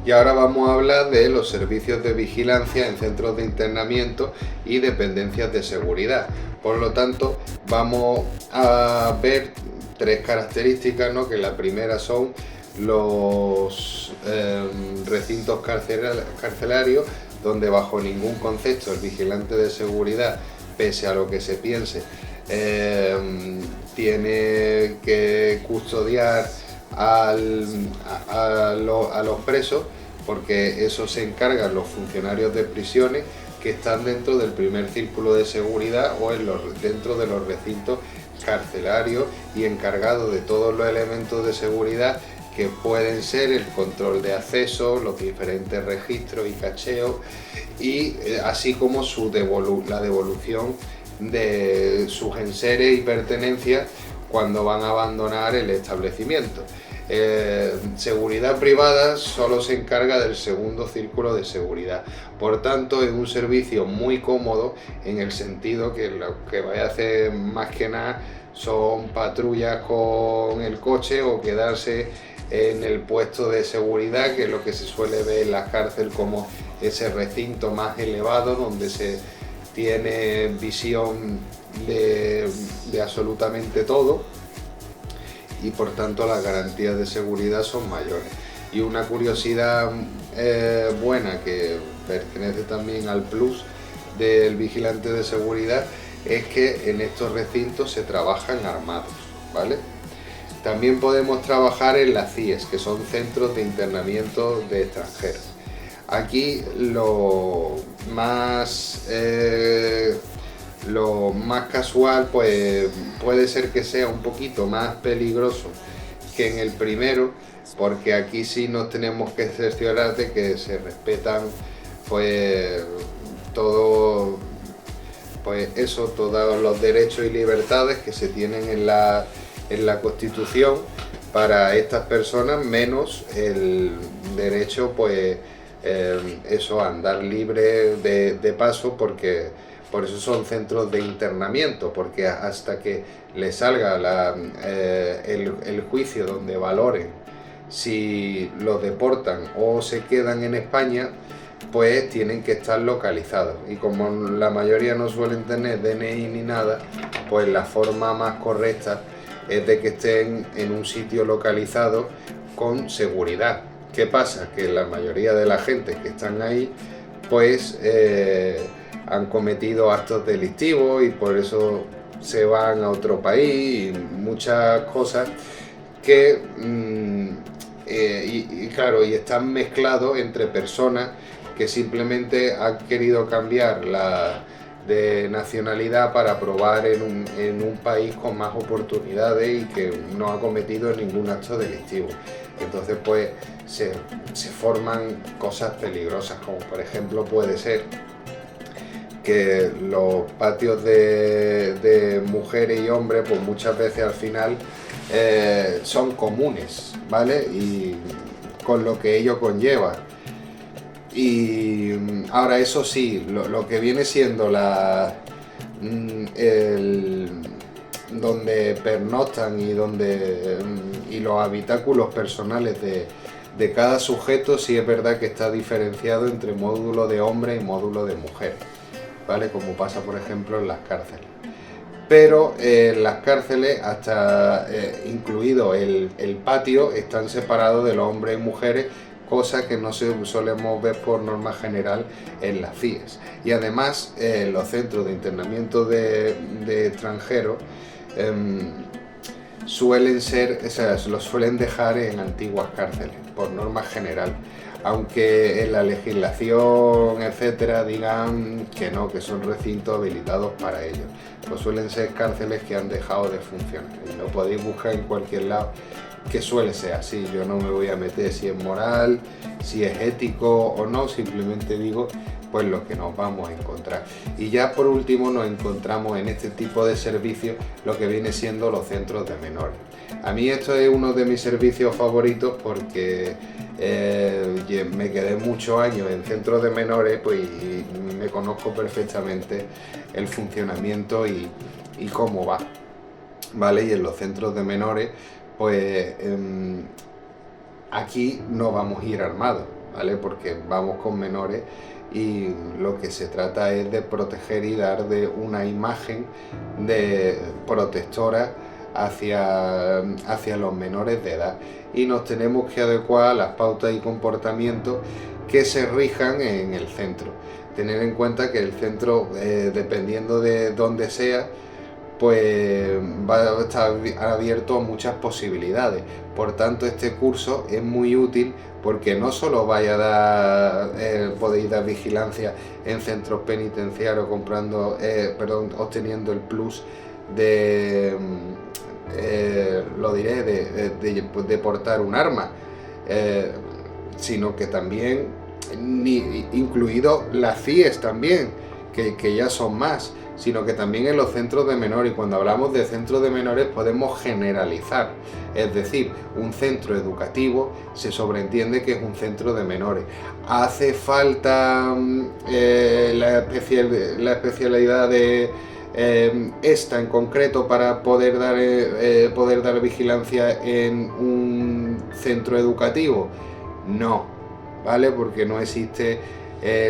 Y ahora vamos a hablar de los servicios de vigilancia en centros de internamiento y dependencias de seguridad. Por lo tanto, vamos a ver tres características, ¿no? Que la primera son los recintos carcelarios, donde bajo ningún concepto el vigilante de seguridad, pese a lo que se piense, tiene que custodiar a los presos, porque eso se encargan los funcionarios de prisiones que están dentro del primer círculo de seguridad o dentro de los recintos carcelarios y encargados de todos los elementos de seguridad que pueden ser el control de acceso, los diferentes registros y cacheos, y así como la devolución de sus enseres y pertenencias cuando van a abandonar el establecimiento. Seguridad privada solo se encarga del segundo círculo de seguridad. Por tanto, es un servicio muy cómodo, en el sentido que lo que vaya a hacer más que nada son patrullas con el coche o quedarse en el puesto de seguridad, que es lo que se suele ver en la cárcel como ese recinto más elevado donde se tiene visión de absolutamente todo, y por tanto las garantías de seguridad son mayores. Y una curiosidad buena, que pertenece también al plus del vigilante de seguridad, es que en estos recintos se trabajan armados, ¿vale? También podemos trabajar en las CIES, que son centros de internamiento de extranjeros. Aquí lo más casual, pues puede ser que sea un poquito más peligroso que en el primero, porque aquí sí nos tenemos que cerciorar de que se respetan pues todos los derechos y libertades que se tienen en la Constitución para estas personas, menos el derecho pues a andar libre de paso, porque por eso son centros de internamiento, porque hasta que le salga el juicio donde valoren si los deportan o se quedan en España, pues tienen que estar localizados, y como la mayoría no suelen tener DNI ni nada, pues la forma más correcta es de que estén en un sitio localizado con seguridad. ¿Qué pasa? Que la mayoría de la gente que están ahí pues han cometido actos delictivos y por eso se van a otro país, y muchas cosas que claro, y están mezclados entre personas que simplemente han querido cambiar de nacionalidad para probar en un país con más oportunidades y que no ha cometido ningún acto delictivo. Entonces pues se forman cosas peligrosas, como por ejemplo puede ser que los patios de mujeres y hombres pues muchas veces al final son comunes, ¿vale? Y con lo que ello conlleva. Y ahora, eso sí, lo que viene siendo donde pernoctan y los habitáculos personales de cada sujeto, sí es verdad que está diferenciado entre módulo de hombre y módulo de mujer, ¿vale? Como pasa por ejemplo en las cárceles. Pero las cárceles, hasta incluido el patio, están separados de los hombres y mujeres, cosa que no solemos ver por norma general en las CIES. Y además los centros de internamiento de extranjeros los suelen dejar en antiguas cárceles, por norma general, aunque en la legislación, etcétera, digan que no, que son recintos habilitados para ello. Pues suelen ser cárceles que han dejado de funcionar, y lo podéis buscar en cualquier lado, que suele ser así. Yo no me voy a meter si es moral, si es ético o no, simplemente digo pues lo que nos vamos a encontrar. Y ya por último nos encontramos en este tipo de servicios lo que viene siendo los centros de menores. A mí esto es uno de mis servicios favoritos, porque me quedé muchos años en centros de menores, pues, y me conozco perfectamente el funcionamiento y cómo va, ¿vale? Y en los centros de menores pues aquí no vamos a ir armados, ¿vale? Porque vamos con menores y lo que se trata es de proteger y dar de una imagen de protectora hacia los menores de edad, y nos tenemos que adecuar a las pautas y comportamientos que se rijan en el centro. Tener en cuenta que el centro, dependiendo de dónde sea, pues va a estar abierto a muchas posibilidades. Por tanto, este curso es muy útil porque no solo vaya a dar, podéis dar vigilancia en centros penitenciarios obteniendo el plus de, de portar un arma, sino que también, incluido las CIES también, que ya son más, sino que también en los centros de menores. Y cuando hablamos de centros de menores podemos generalizar, es decir, un centro educativo se sobreentiende que es un centro de menores. ¿Hace falta la especialidad de esta en concreto para poder dar vigilancia en un centro educativo? No, ¿vale? Porque no existe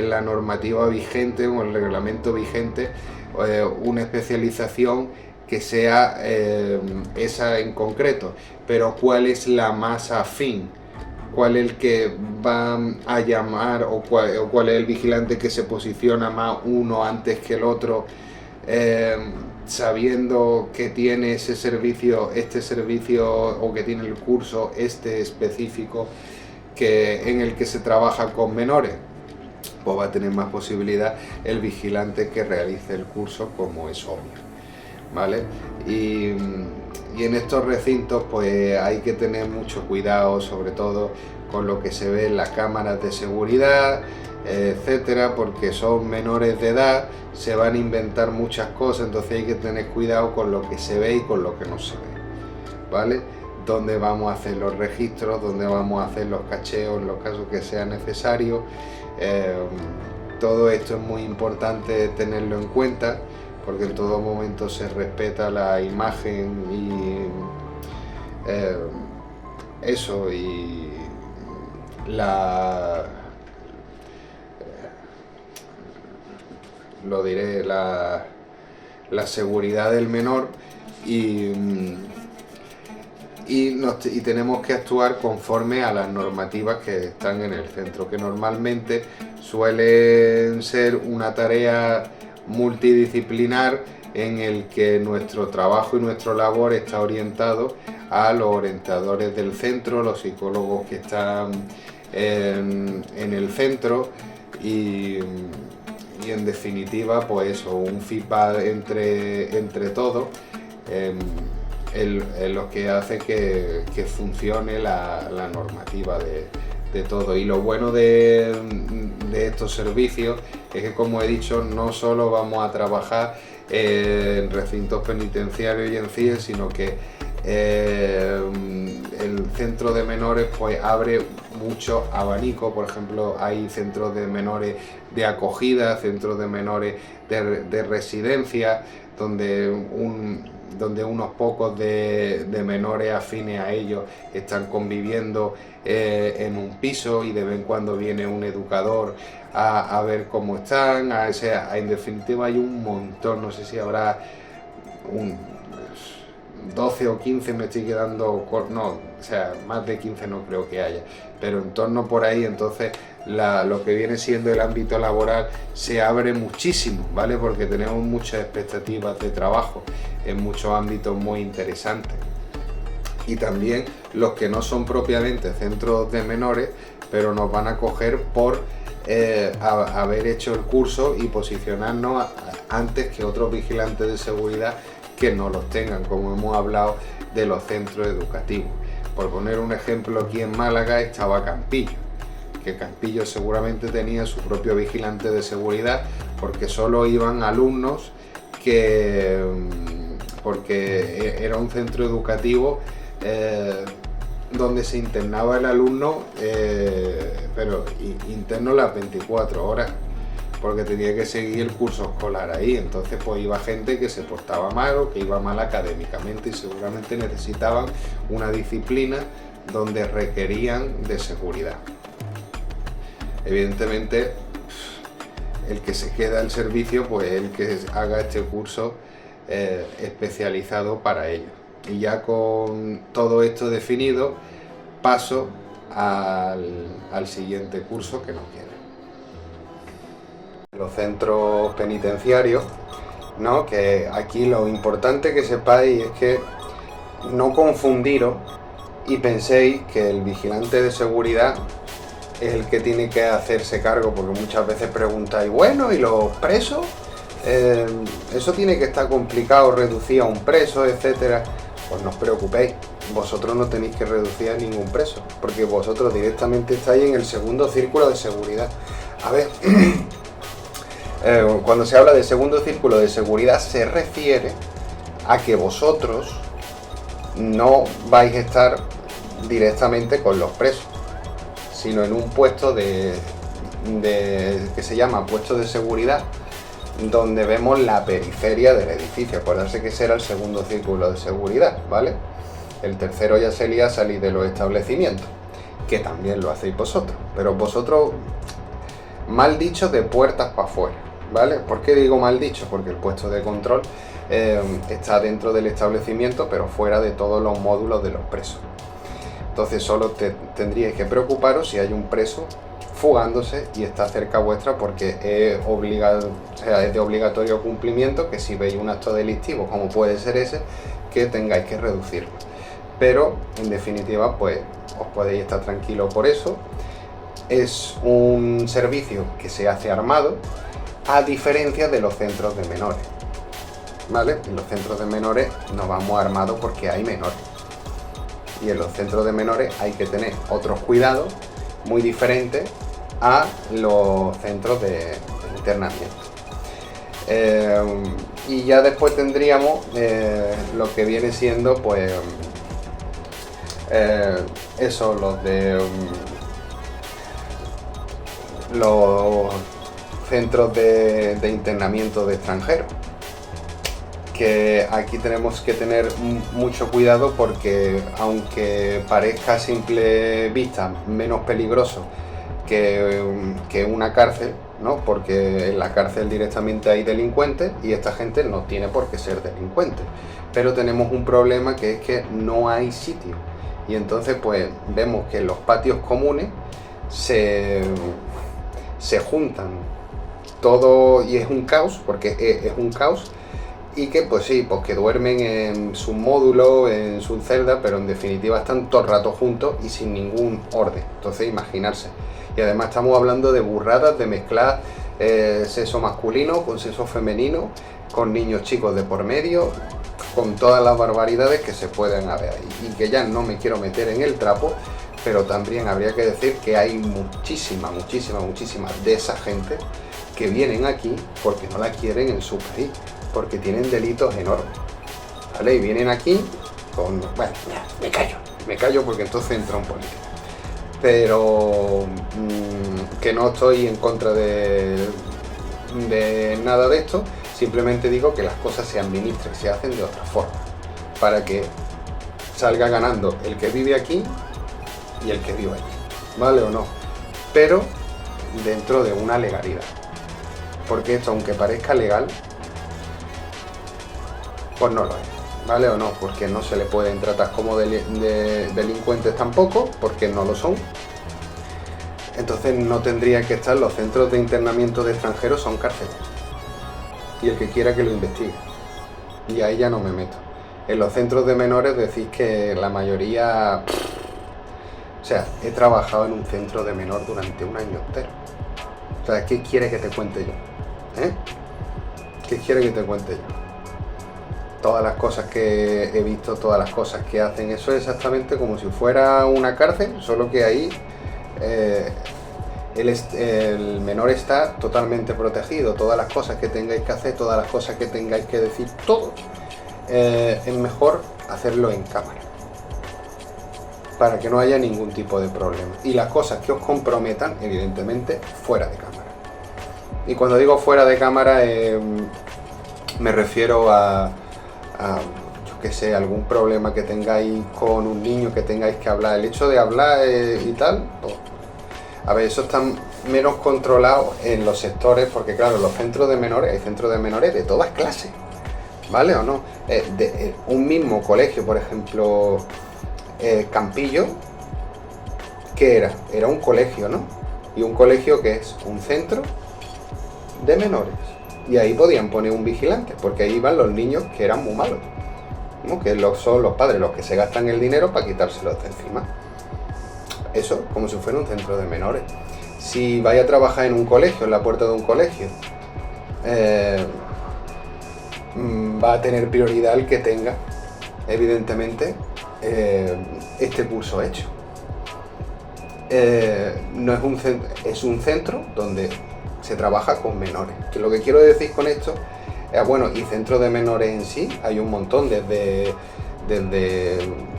la normativa vigente o el reglamento vigente una especialización que sea esa en concreto. Pero ¿cuál es la más afín? ¿Cuál es el que va a llamar o cuál es el vigilante que se posiciona más uno antes que el otro, sabiendo que tiene este servicio o que tiene el curso específico en el que se trabaja con menores? Pues va a tener más posibilidad el vigilante que realice el curso, como es obvio, ¿vale? Y en estos recintos pues hay que tener mucho cuidado, sobre todo con lo que se ve en las cámaras de seguridad, etcétera, porque son menores de edad, se van a inventar muchas cosas, entonces hay que tener cuidado con lo que se ve y con lo que no se ve, ¿vale? Dónde vamos a hacer los registros, dónde vamos a hacer los cacheos en los casos que sea necesario. Todo esto es muy importante tenerlo en cuenta, porque en todo momento se respeta la imagen y la seguridad del menor, y tenemos que actuar conforme a las normativas que están en el centro, que normalmente suelen ser una tarea multidisciplinar en el que nuestro trabajo y nuestra labor está orientado a los orientadores del centro, los psicólogos que están en el centro, y en definitiva pues eso, un feedback entre todos, lo que hace que funcione la normativa de todo. Y lo bueno de estos servicios es que, como he dicho, no solo vamos a trabajar en recintos penitenciarios y en CIE, sino que el centro de menores pues abre mucho abanico. Por ejemplo, hay centros de menores de acogida, centros de menores de residencia, donde unos pocos de menores afines a ellos están conviviendo en un piso, y de vez en cuando viene un educador a ver cómo están. En definitiva hay un montón, no sé si habrá 12 o 15, me estoy quedando, más de 15 no creo que haya, pero en torno por ahí. Entonces lo que viene siendo el ámbito laboral se abre muchísimo, ¿vale? Porque tenemos muchas expectativas de trabajo en muchos ámbitos muy interesantes. Y también los que no son propiamente centros de menores, pero nos van a coger por haber hecho el curso y posicionarnos antes que otros vigilantes de seguridad que no los tengan, como hemos hablado de los centros educativos. Por poner un ejemplo, aquí en Málaga estaba Campillo, que Campillo seguramente tenía su propio vigilante de seguridad, porque solo iban alumnos porque era un centro educativo donde se internaba el alumno, pero interno las 24 horas, porque tenía que seguir el curso escolar ahí. Entonces pues iba gente que se portaba mal o que iba mal académicamente, y seguramente necesitaban una disciplina donde requerían de seguridad. Evidentemente, el que se queda al servicio, pues el que haga este curso especializado para ello. Y ya con todo esto definido, paso al siguiente curso que nos viene. Los centros penitenciarios, ¿no? Que aquí lo importante que sepáis es que no confundiros y penséis que el vigilante de seguridad es el que tiene que hacerse cargo, porque muchas veces preguntáis, bueno, ¿y los presos? Eso tiene que estar complicado, reducir a un preso, etcétera. Pues no os preocupéis, vosotros no tenéis que reducir a ningún preso, porque vosotros directamente estáis en el segundo círculo de seguridad. A ver, cuando se habla de segundo círculo de seguridad se refiere a que vosotros no vais a estar directamente con los presos, sino en un puesto que se llama puesto de seguridad, donde vemos la periferia del edificio. Acordarse que ese era el segundo círculo de seguridad, ¿vale? El tercero ya sería salir de los establecimientos, que también lo hacéis vosotros, pero vosotros, mal dicho, de puertas para afuera, ¿vale? ¿Por qué digo mal dicho? Porque el puesto de control está dentro del establecimiento, pero fuera de todos los módulos de los presos. Entonces solo tendríais que preocuparos si hay un preso fugándose y está cerca vuestra, porque es de obligatorio cumplimiento que si veis un acto delictivo, como puede ser ese, que tengáis que reducirlo. Pero en definitiva, pues os podéis estar tranquilos por eso. Es un servicio que se hace armado, a diferencia de los centros de menores, ¿vale? En los centros de menores no vamos armados porque hay menores, y en los centros de menores hay que tener otros cuidados muy diferentes a los centros de internamiento. Y ya después tendríamos lo que viene siendo, pues, eso, los centros de internamiento de extranjeros, que aquí tenemos que tener mucho cuidado, porque aunque parezca a simple vista menos peligroso que una cárcel, ¿no? Porque en la cárcel directamente hay delincuentes y esta gente no tiene por qué ser delincuente, pero tenemos un problema, que es que no hay sitio, y entonces pues vemos que en los patios comunes se juntan todo y es un caos, porque es un caos, y que pues sí, pues que duermen en su módulo, en su celda, pero en definitiva están todo el rato juntos y sin ningún orden. Entonces imaginarse. Y además estamos hablando de burradas, de mezclar sexo masculino con sexo femenino, con niños chicos de por medio, con todas las barbaridades que se pueden haber ahí. Y que ya no me quiero meter en el trapo, pero también habría que decir que hay muchísima de esa gente que vienen aquí porque no la quieren en su país, porque tienen delitos enormes, ¿vale? Y vienen aquí con... Bueno, me callo porque entonces entra un político. Pero que no estoy en contra de nada de esto, simplemente digo que las cosas se administran, se hacen de otra forma, para que salga ganando el que vive aquí y el que vive allí, ¿vale o no? Pero dentro de una legalidad, porque esto, aunque parezca legal, pues no lo es, ¿vale o no? Porque no se le pueden tratar como delincuentes tampoco, porque no lo son. Entonces no tendría que estar. Los centros de internamiento de extranjeros son cárceles, y el que quiera que lo investigue, y ahí ya no me meto. En los centros de menores decís que la mayoría... O sea, he trabajado en un centro de menor durante un año entero. O sea, ¿qué quiere que te cuente yo? ¿Qué quiere que te cuente yo? Todas las cosas que he visto, todas las cosas que hacen, eso es exactamente como si fuera una cárcel, solo que ahí el menor está totalmente protegido. Todas las cosas que tengáis que hacer, todas las cosas que tengáis que decir, todo, es mejor hacerlo en cámara, para que no haya ningún tipo de problema. Y las cosas que os comprometan, evidentemente, fuera de cámara. Y cuando digo fuera de cámara, me refiero a yo que sé, algún problema que tengáis con un niño, que tengáis que hablar. El hecho de hablar y tal, pues, A ver, eso está menos controlado en los sectores, porque claro, los centros de menores, hay centros de menores de todas clases, ¿vale o no? Un mismo colegio, por ejemplo, Campillo, ¿qué era? Era un colegio, ¿no? Y un colegio que es un centro de menores. Y ahí podían poner un vigilante, porque ahí iban los niños que eran muy malos, ¿no? Que son los padres los que se gastan el dinero para quitárselos de encima. Eso, como si fuera un centro de menores. Si vais a trabajar en un colegio, en la puerta de un colegio, va a tener prioridad el que tenga, evidentemente, este curso hecho. No es un centro, es un centro donde se trabaja con menores. Que lo que quiero decir con esto es, bueno, y centros de menores en sí, hay un montón, desde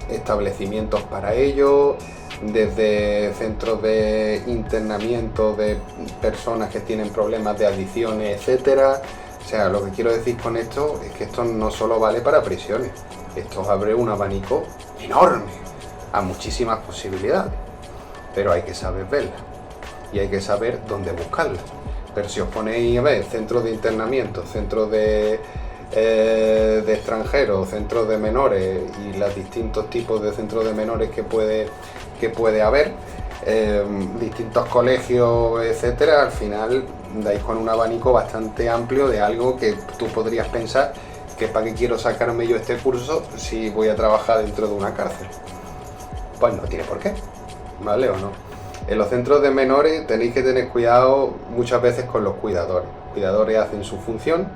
establecimientos para ellos, desde centros de internamiento de personas que tienen problemas de adicciones, etcétera. O sea, lo que quiero decir con esto es que esto no solo vale para prisiones, esto abre un abanico enorme a muchísimas posibilidades, pero hay que saber verlas y hay que saber dónde buscarlas. Pero si os ponéis a ver centros de internamiento, centros de extranjeros, centros de menores y los distintos tipos de centros de menores que puede haber, distintos colegios, etcétera, al final dais con un abanico bastante amplio de algo que tú podrías pensar que para qué quiero sacarme yo este curso si voy a trabajar dentro de una cárcel. Pues no tiene por qué, ¿vale o no? En los centros de menores tenéis que tener cuidado muchas veces con los cuidadores. Los cuidadores hacen su función,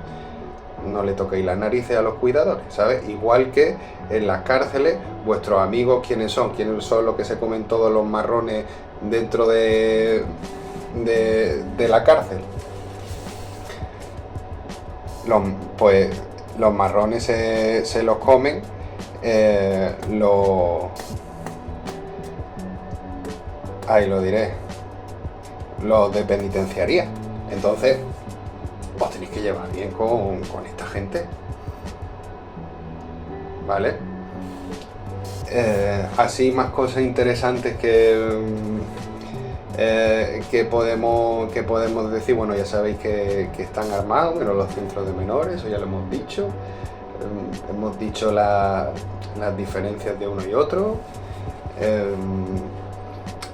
no le toquéis las narices a los cuidadores, ¿sabes? Igual que en las cárceles, vuestros amigos, ¿quiénes son? ¿Quiénes son los que se comen todos los marrones dentro de la cárcel? Los marrones se los comen ahí lo diré, los de penitenciaría. Entonces, os tenéis que llevar bien con esta gente, ¿vale? Así más cosas interesantes que podemos decir. Bueno, ya sabéis que están armados, pero los centros de menores, eso ya lo hemos dicho. Hemos dicho las diferencias de uno y otro.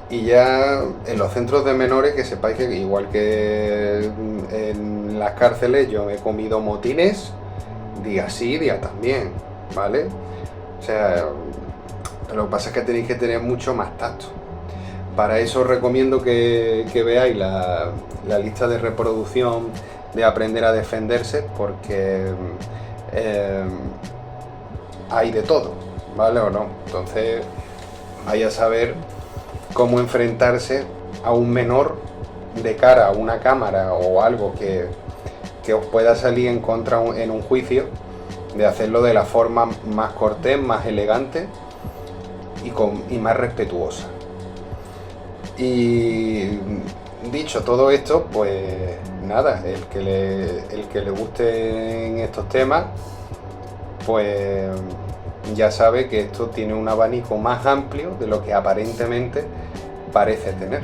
Y ya en los centros de menores, que sepáis que igual que en las cárceles, yo he comido motines día sí, día también, ¿vale? O sea, lo que pasa es que tenéis que tener mucho más tacto. Para eso os recomiendo que veáis la lista de reproducción de Aprender a Defenderse, porque hay de todo, ¿vale o no? Entonces, vais a saber cómo enfrentarse a un menor de cara a una cámara o algo que os pueda salir en contra en un juicio, de hacerlo de la forma más cortés, más elegante y más respetuosa. Y dicho todo esto, pues nada, el que le gusten estos temas, pues ya sabe que esto tiene un abanico más amplio de lo que aparentemente parece tener.